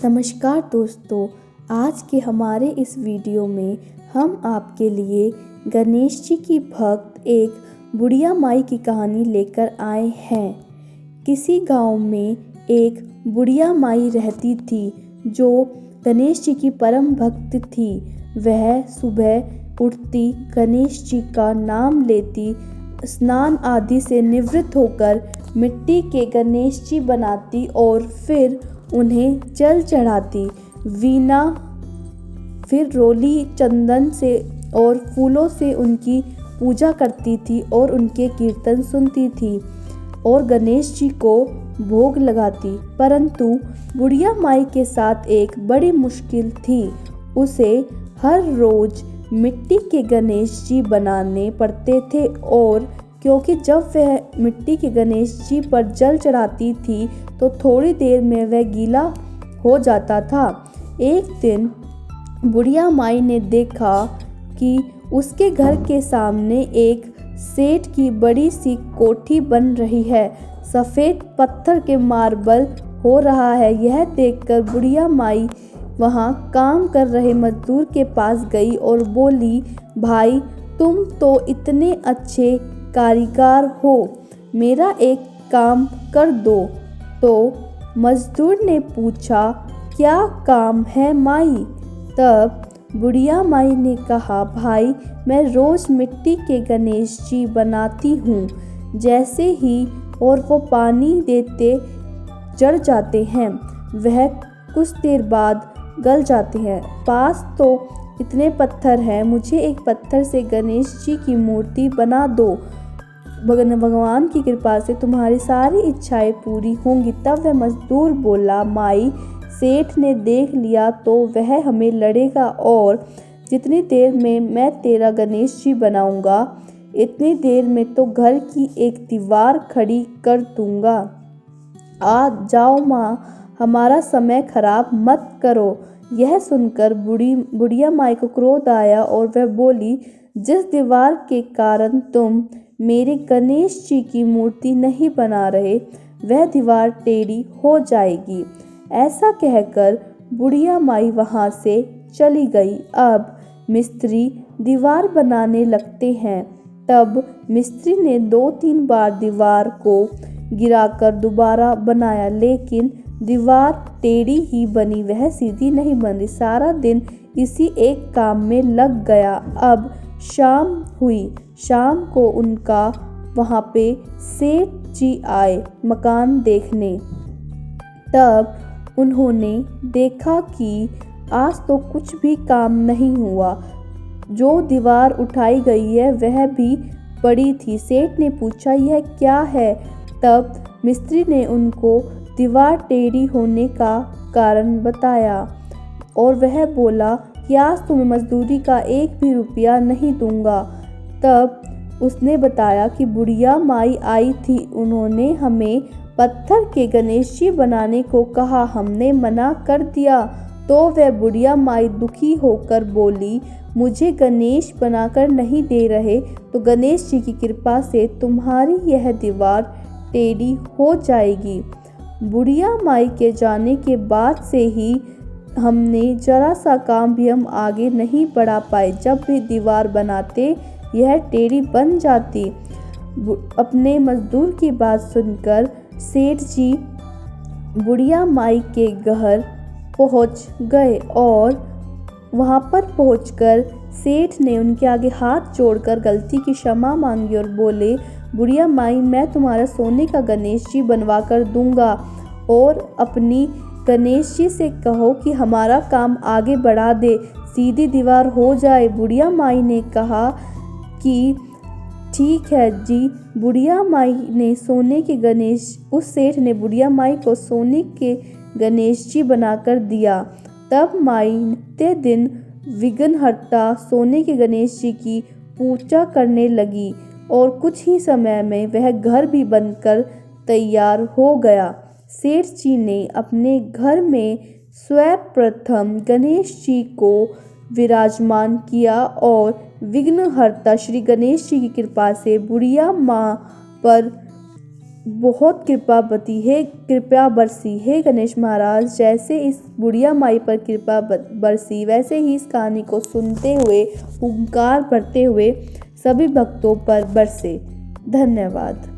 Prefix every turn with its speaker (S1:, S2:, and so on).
S1: नमस्कार दोस्तों, आज के हमारे इस वीडियो में हम आपके लिए गणेश जी की भक्त एक बुढ़िया माई की कहानी लेकर आए हैं। किसी गांव में एक बुढ़िया माई रहती थी जो गणेश जी की परम भक्त थी। वह सुबह उठती, गणेश जी का नाम लेती, स्नान आदि से निवृत्त होकर मिट्टी के गणेश जी बनाती और फिर उन्हें जल चढ़ाती। वीणा फिर रोली चंदन से और फूलों से उनकी पूजा करती थी और उनके कीर्तन सुनती थी और गणेश जी को भोग लगाती। परंतु बुढ़िया माई के साथ एक बड़ी मुश्किल थी। उसे हर रोज मिट्टी के गणेश जी बनाने पड़ते थे और क्योंकि जब वह मिट्टी के गणेश जी पर जल चढ़ाती थी तो थोड़ी देर में वह गीला हो जाता था। एक दिन बुढ़िया माई ने देखा कि उसके घर के सामने एक सेठ की बड़ी सी कोठी बन रही है। सफ़ेद पत्थर के मार्बल हो रहा है। यह देखकर बुढ़िया माई वहाँ काम कर रहे मजदूर के पास गई और बोली, भाई तुम तो इतने अच्छे कारीगर हो, मेरा एक काम कर दो। तो मजदूर ने पूछा, क्या काम है माई? तब बुढ़िया माई ने कहा, भाई मैं रोज़ मिट्टी के गणेश जी बनाती हूँ, जैसे ही और वो पानी देते जड़ जाते हैं, वह कुछ देर बाद गल जाते हैं। पास तो इतने पत्थर हैं, मुझे एक पत्थर से गणेश जी की मूर्ति बना दो। भगवान की कृपा से तुम्हारी सारी इच्छाएं पूरी होंगी। तब वह मजदूर बोला, माई सेठ ने देख लिया तो वह हमें लड़ेगा और जितनी देर में मैं तेरा गणेश जी बनाऊंगा इतनी देर में तो घर की एक दीवार खड़ी कर दूंगा। आ जाओ माँ, हमारा समय खराब मत करो। यह सुनकर बुढ़िया माई को क्रोध आया और वह बोली, जिस दीवार के कारण तुम मेरे गणेश जी की मूर्ति नहीं बना रहे वह दीवार टेढ़ी हो जाएगी। ऐसा कहकर बुढ़िया माई वहाँ से चली गई। अब मिस्त्री दीवार बनाने लगते हैं। तब मिस्त्री ने 2-3 बार दीवार को गिराकर दोबारा बनाया, लेकिन दीवार टेढ़ी ही बनी, वह सीधी नहीं बनी। सारा दिन इसी एक काम में लग गया। अब शाम हुई। शाम को उनका वहाँ पे सेठ जी आए मकान देखने। तब उन्होंने देखा कि आज तो कुछ भी काम नहीं हुआ। जो दीवार उठाई गई है वह भी पड़ी थी। सेठ ने पूछा, यह क्या है? तब मिस्त्री ने उनको दीवार टेढ़ी होने का कारण बताया और वह बोला कि आज तुम्हें मजदूरी का 1 भी रुपया नहीं दूंगा। तब उसने बताया कि बुढ़िया माई आई थी, उन्होंने हमें पत्थर के गणेश जी बनाने को कहा, हमने मना कर दिया। तो वह बुढ़िया माई दुखी होकर बोली, मुझे गणेश बनाकर नहीं दे रहे तो गणेश जी की कृपा से तुम्हारी यह दीवार टेढ़ी हो जाएगी। बुढ़िया माई के जाने के बाद से ही हमने जरा सा काम भी हम आगे नहीं बढ़ा पाए। जब भी दीवार बनाते यह टेढ़ी बन जाती। अपने मजदूर की बात सुनकर सेठ जी बुढ़िया माई के घर पहुंच गए और वहां पर पहुंचकर सेठ ने उनके आगे हाथ जोड़कर गलती की क्षमा मांगी और बोले, बुढ़िया माई मैं तुम्हारा सोने का गणेश जी बनवा कर दूंगा और अपनी गणेश जी से कहो कि हमारा काम आगे बढ़ा दे, सीधी दीवार हो जाए। बुढ़िया माई ने कहा कि ठीक है जी। बुढ़िया माई ने सोने के गणेश उस सेठ ने बुढ़िया माई को सोने के गणेश जी बनाकर दिया। तब माई नित्य दिन विघ्नहर्ता सोने के गणेश जी की पूजा करने लगी और कुछ ही समय में वह घर भी बनकर तैयार हो गया। सेठ जी ने अपने घर में सर्वप्रथम गणेश जी को विराजमान किया और विघ्नहर्ता श्री गणेश जी की कृपा से बुढ़िया माँ पर बहुत कृपावती है, कृपा बरसी है गणेश महाराज। जैसे इस बुढ़िया माई पर कृपा बरसी, वैसे ही इस कहानी को सुनते हुए ओंकार पढ़ते हुए सभी भक्तों पर बरसे। धन्यवाद।